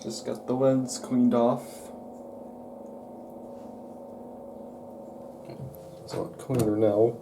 Just got the lens cleaned off. It's a lot cleaner now.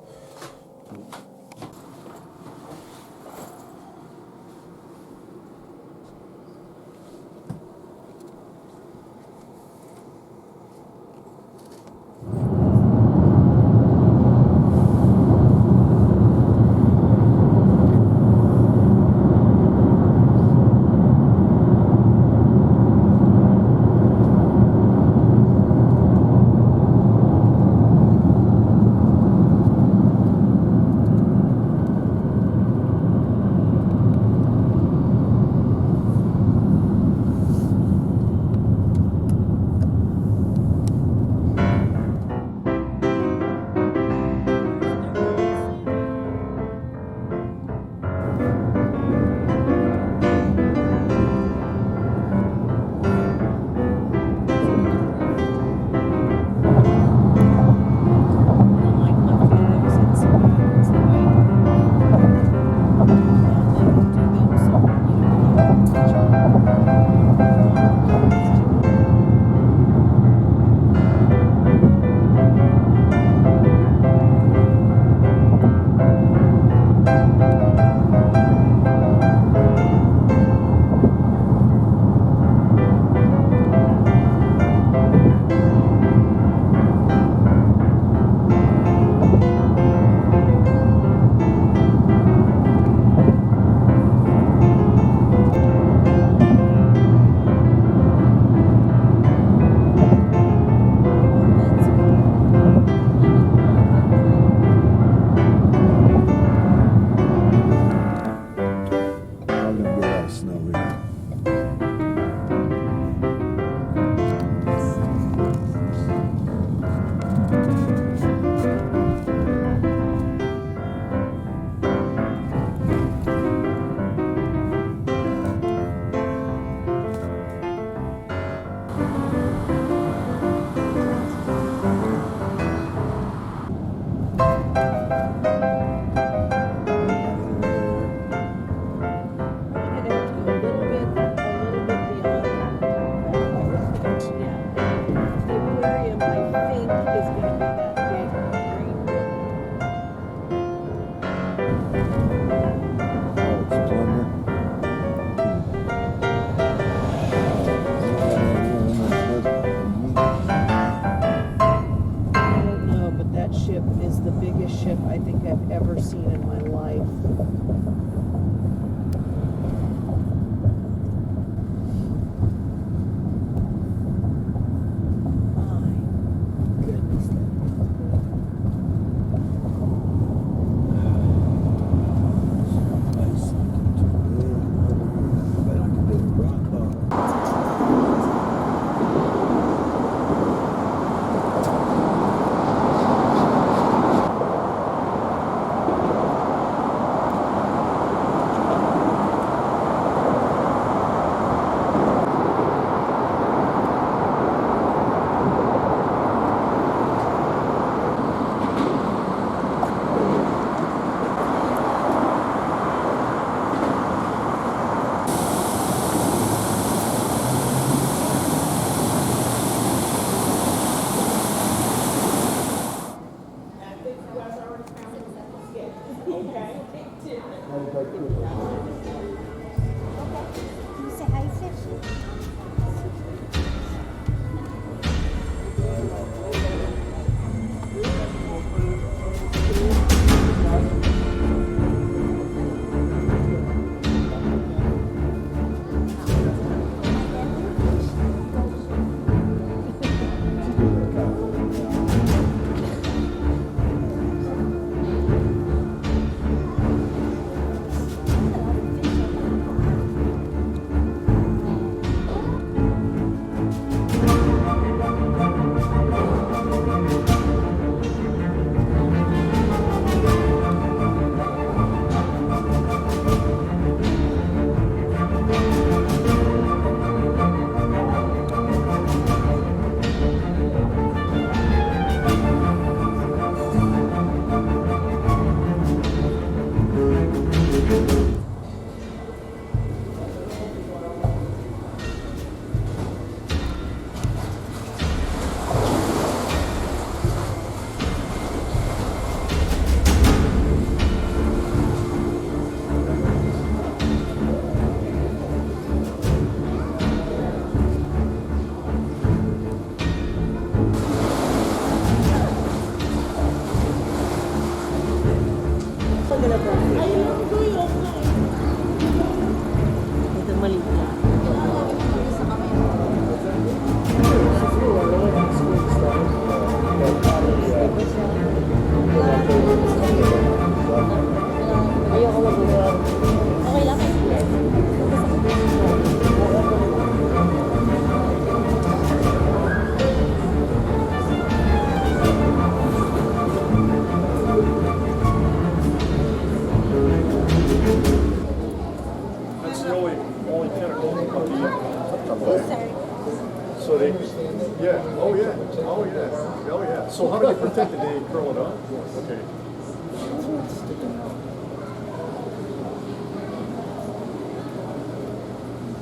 Oh, yeah. Oh, yeah. So how do they protect it? They curl it up? Okay.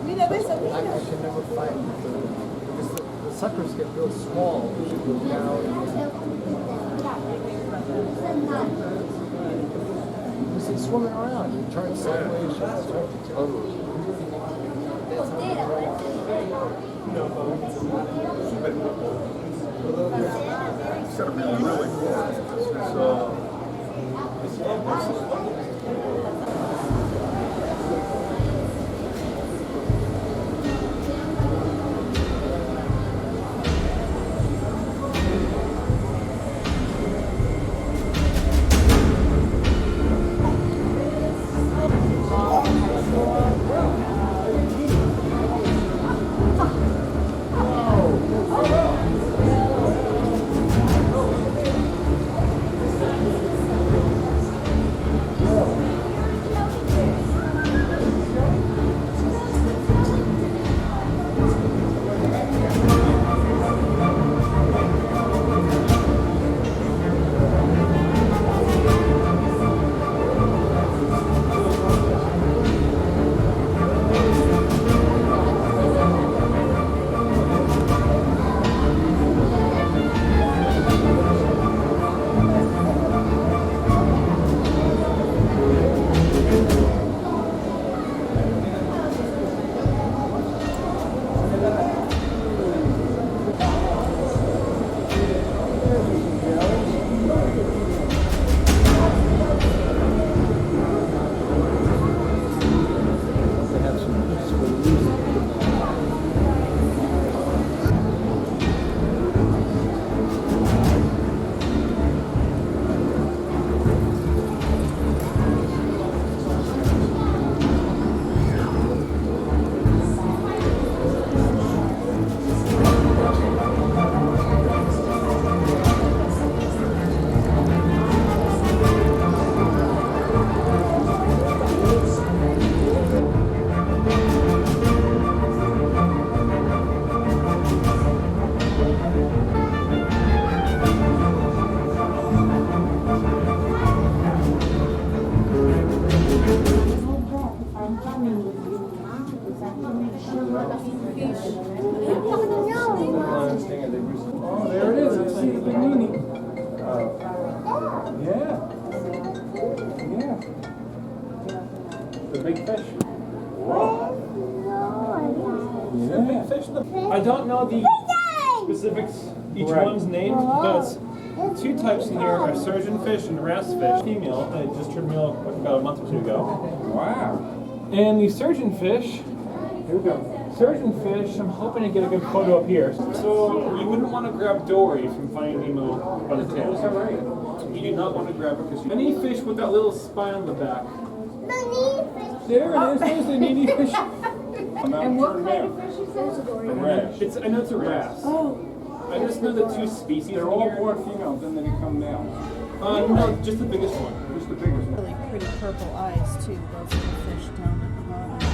Mira, ves, I should never fight because the suckers get real small. You should go down. Because it's swimming around. You turn sideways. It's gotta be really cool. So, Oh, there it is. It's the meaning. Yeah. Yeah. The big fish. The big fish. I don't know the specifics, each one's name, but it's two types in here are surgeon fish and wrasse fish. Female, they just turned male about a month or two ago. Wow. And the surgeon fish, here we go. Surgeon fish, I'm hoping to get a good photo up here. So you wouldn't want to grab Dory from Finding Nemo by the tail. You do not want to grab her because any fish with that little spine on the back. There it is. There's the needy fish. And what kind of fish is that? It's, I know it's a wrasse. Oh. I just know the two species. They're all born females, then they become males. No, just the biggest one. Just the biggest one. Really pretty purple eyes too. Those are the fish down at the bottom.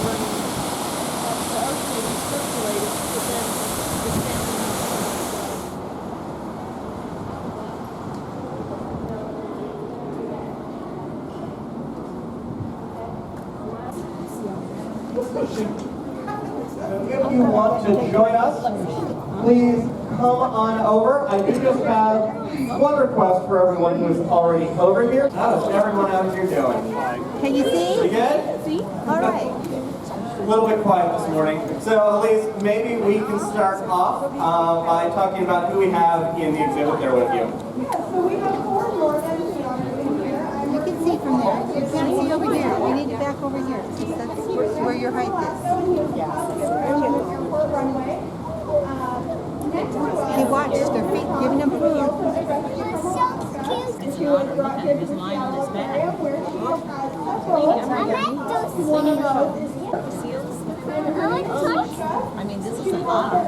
running up the ocean and circulating, but then the salmon. If you want to join us, please come on over. I do just have one request for everyone who's already over here. How's everyone out here doing? Can you see? You good? See? All right. A little bit quiet this morning. So Elise, maybe we can start off by talking about who we have in the exhibit there with you. So we have 4 Morgan in here. You can see from there. You can't see over here. We need it back over here. Because that's where your height is. Airport runway. Hey, watch. They're giving them food. His line on his back. I mean, this is an otter.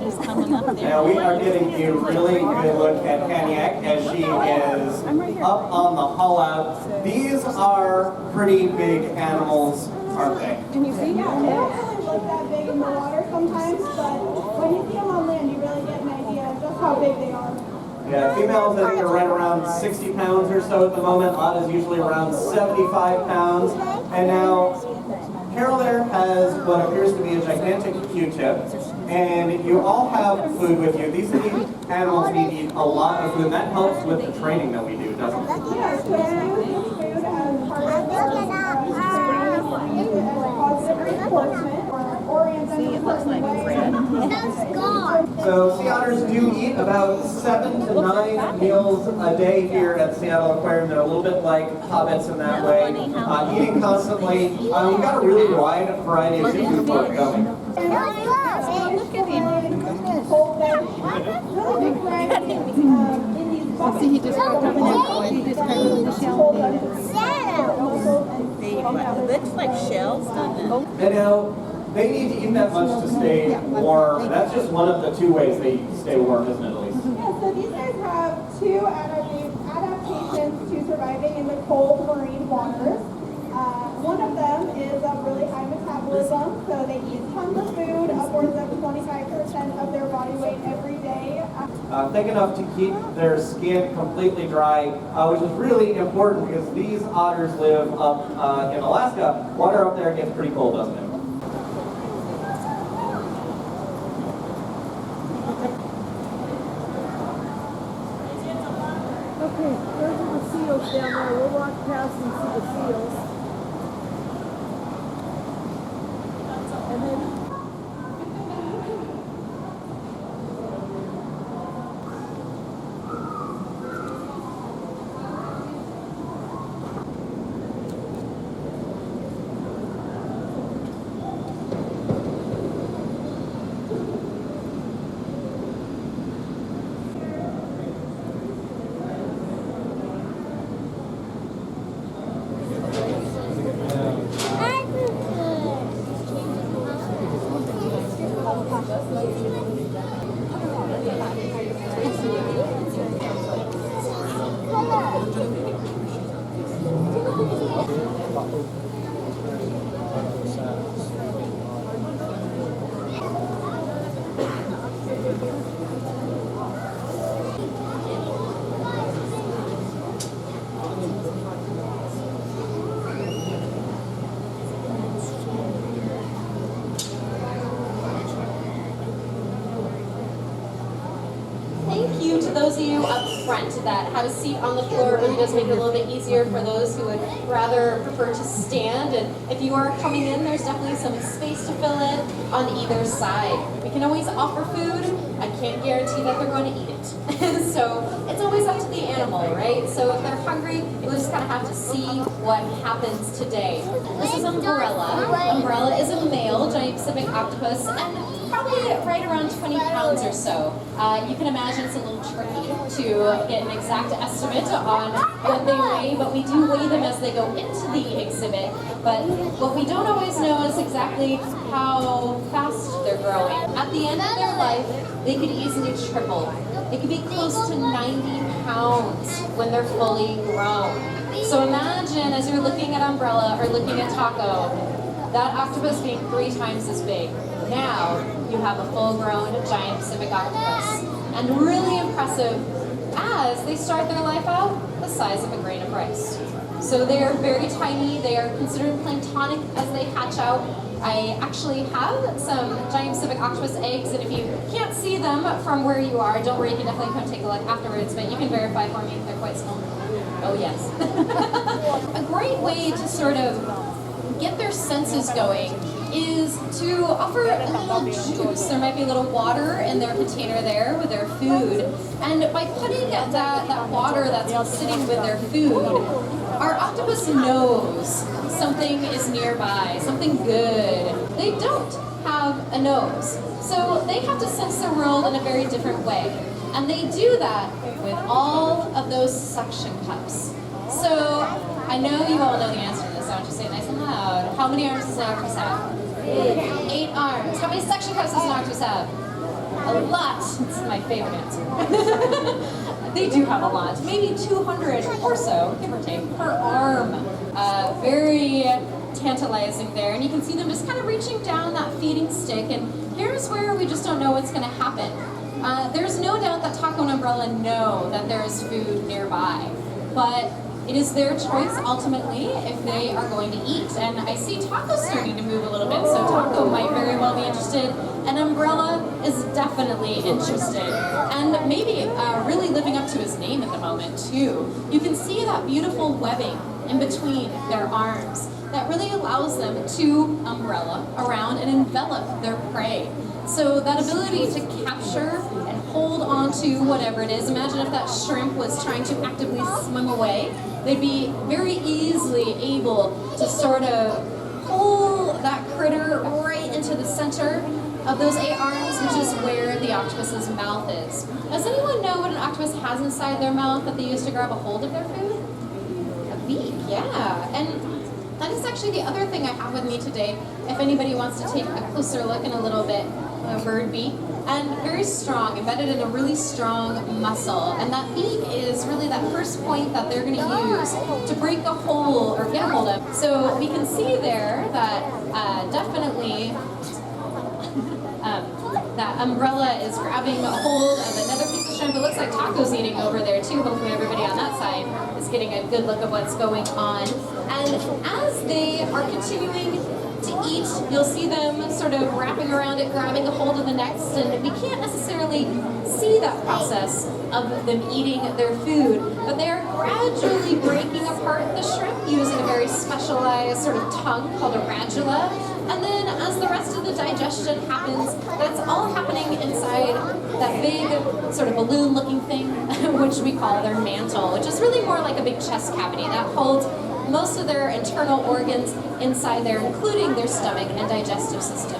He's coming up there. Now we are getting a really good look at Kaniak as she is up on the hull out. These are pretty big animals, aren't they? Can you see? Yeah, they don't really look that big in the water sometimes, but when you see them on land, you really get an idea of just how big they are. Yeah, females I think are right around 60 pounds or so at the moment. Otta's usually around 75 pounds. And now Carol there has what appears to be a gigantic Q-tip. And you all have food with you. These animals need to eat a lot of food. That helps with the training that we do, doesn't it? Yeah, so we use food as part of positive reinforcement or orient them in a certain way. So sea otters do eat about 7 to 9 meals a day here at the Seattle Aquarium. They're a little bit like hobbits in that way, eating constantly. We've got a really wide variety of seafood for it going. Look at him. See, he just got coming out. He just got with the shell. It looks like shells, doesn't it? And now, they need to eat that much to stay warm. That's just one of the 2 ways they stay warm, isn't it, Elise? Yeah, so these guys have 2 adaptations to surviving in the cold marine waters. One of them is a really high metabolism, so they eat tons of food, upwards of 25% of their body weight every day. Thick enough to keep their skin completely dry, which is really important because these otters live up in Alaska. Water up there gets pretty cold, doesn't it? Okay, those are the seals down there. We'll walk past and see the seals. And then Thank you to those of you up front that have a seat on the floor. It really does make it a little bit easier for those who would rather prefer to stand. And if you are coming in, there's definitely some space to fill in on either side. We can always offer food. I can't guarantee that they're going to eat it. So it's always up to the animal, right? So if they're hungry, we'll just kind of have to see what happens today. This is Umbrella. Umbrella is a male giant Pacific octopus, and probably right around 20 pounds or so. You can imagine it's a little tricky to get an exact estimate on what they weigh, but we do weigh them as they go into the exhibit. But what we don't always know is exactly how fast they're growing. At the end of their life, they could easily triple. It could be close to 90 pounds when they're fully grown. So imagine as you're looking at Umbrella or looking at Taco, that octopus being 3 times as big. Now you have a full-grown giant Pacific octopus. And really impressive as they start their life out the size of a grain of rice. So they are very tiny. They are considered planktonic as they hatch out. I actually have some giant Pacific octopus eggs, and if you can't see them from where you are, don't worry, you can definitely come take a look afterwards, but you can verify for me if they're quite small. Oh yes. A great way to sort of get their senses going is to offer a little juice. There might be a little water in their container there with their food. And by putting that water that's sitting with their food, our octopus knows something is nearby, something good. They don't have a nose. So they have to sense the world in a very different way. And they do that with all of those suction cups. So I know you all know the answer to this, so I want you to say it nice and loud. How many arms does an octopus have? 8 arms. How many suction cups does an octopus have? A lot. It's my favorite answer. They do have a lot. Maybe 200 or so, give or take, per arm. Very tantalizing there. And you can see them just kind of reaching down that feeding stick. And here's where we just don't know what's going to happen. There's no doubt that Taco and Umbrella know that there is food nearby. But it is their choice, ultimately, if they are going to eat. And I see Taco starting to move a little bit, so Taco might very well be interested. And Umbrella is definitely interested. And maybe really living up to his name at the moment, too. You can see that beautiful webbing in between their arms that really allows them to umbrella around and envelop their prey. So that ability to capture and hold on to whatever it is. Imagine if that shrimp was trying to actively swim away. They'd be very easily able to sort of pull that critter right into the center of those 8 arms, which is where the octopus's mouth is. Does anyone know what an octopus has inside their mouth that they use to grab a hold of their food? A beak, yeah. And that is actually the other thing I have with me today, if anybody wants to take a closer look in a little bit. A bird beak, and very strong, embedded in a really strong muscle. And that beak is really that first point that they're going to use to break a hole or get a hold of. So we can see there that definitely that Umbrella is grabbing a hold of another piece of shrimp. It looks like Taco's eating over there too. Hopefully everybody on that side is getting a good look of what's going on. And as they are continuing to eat, you'll see them sort of wrapping around it, grabbing a hold of the next, and we can't necessarily see that process of them eating their food, but they're gradually breaking apart the shrimp using a very specialized sort of tongue called a radula. And then as the rest of the digestion happens, that's all happening inside that big sort of balloon-looking thing, which we call their mantle, which is really more like a big chest cavity that holds most of their internal organs inside there, including their stomach and digestive system.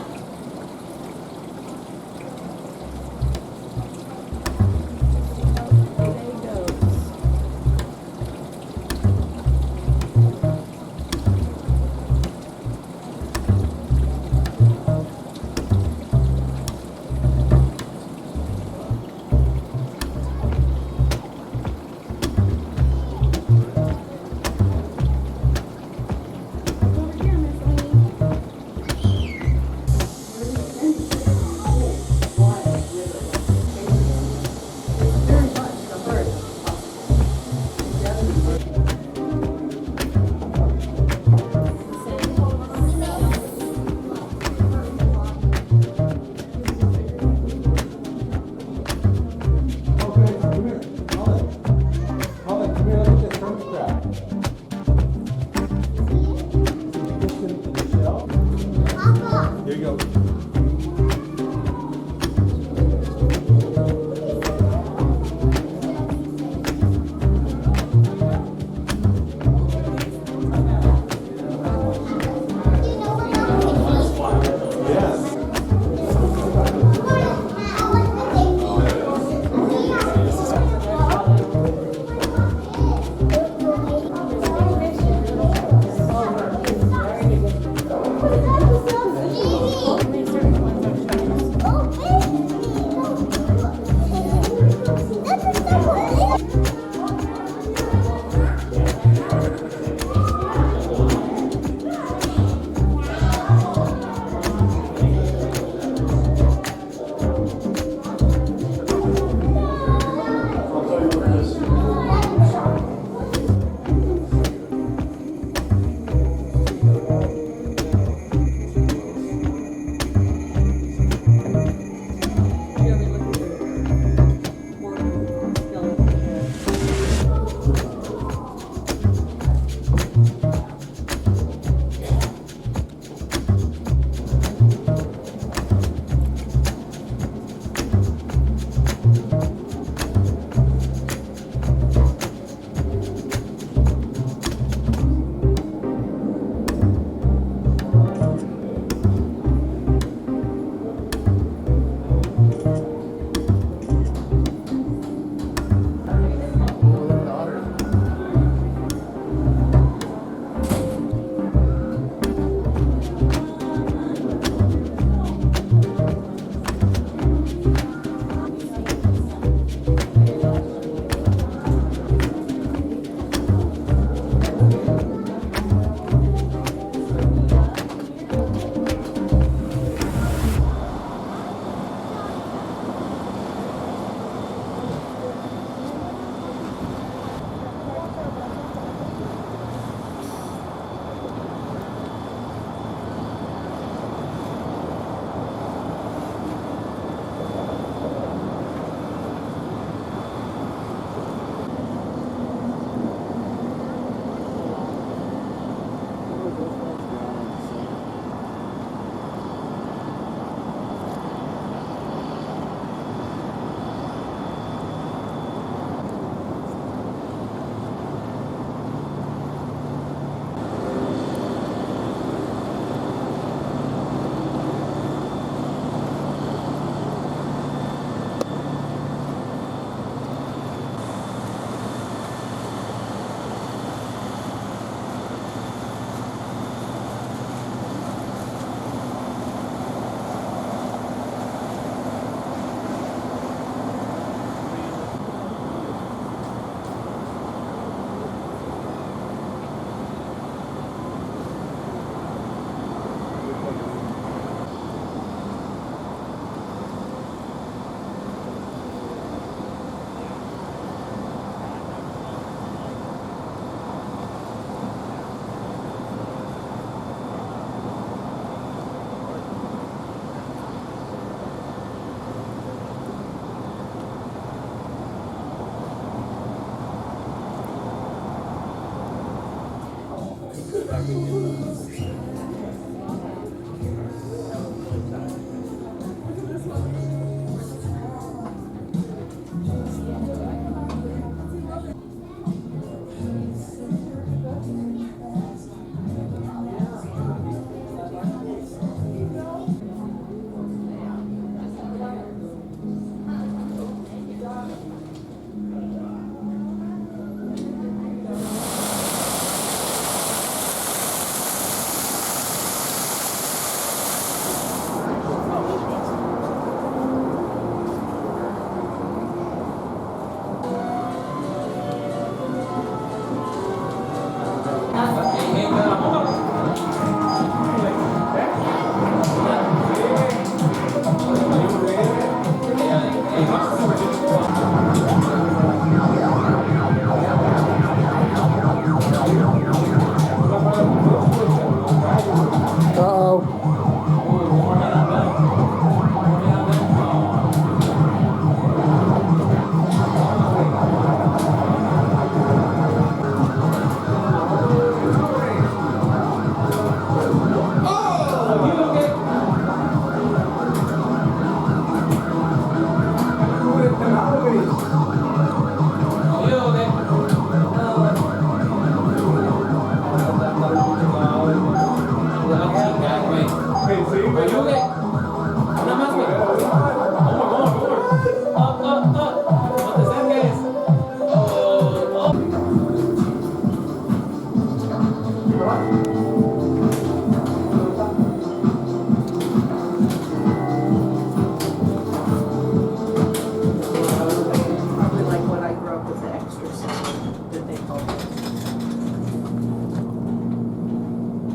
Probably like what I grew up with, the extra stuff that they call it.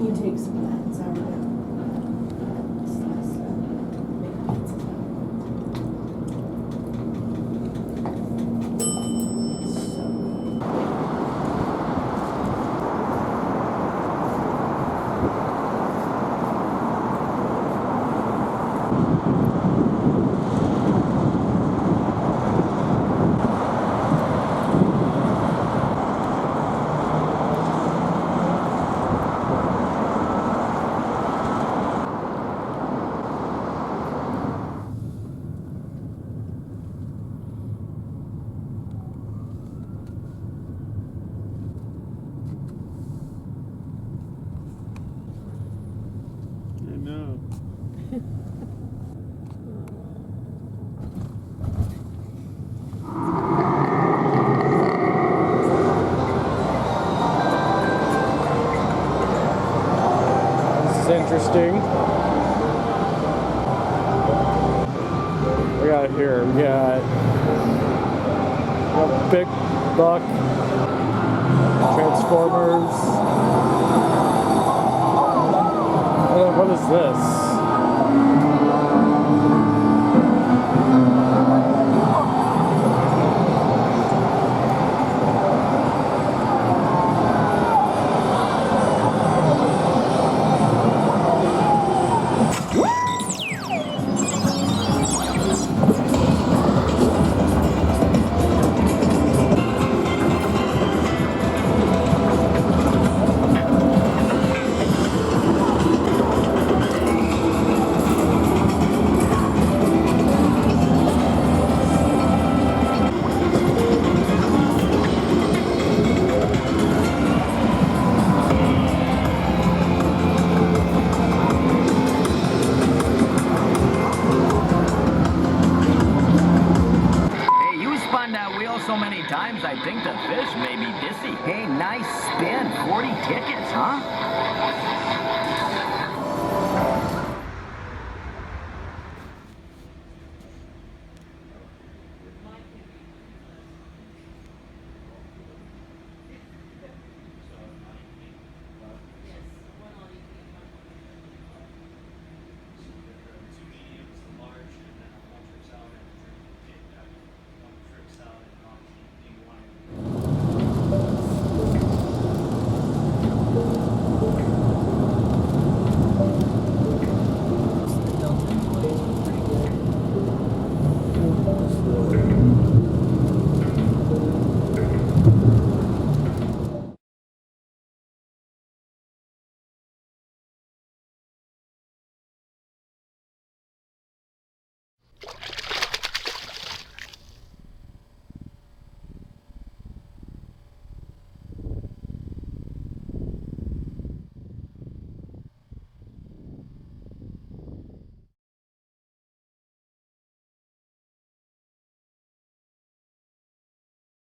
You take some of that, it's already done. Slice it, make pizza. So good. I know. This is interesting. We got here, we got a big buck, Transformers. What is this? So many times I think the fish may be dizzy. Hey, nice spin. 40 tickets, huh?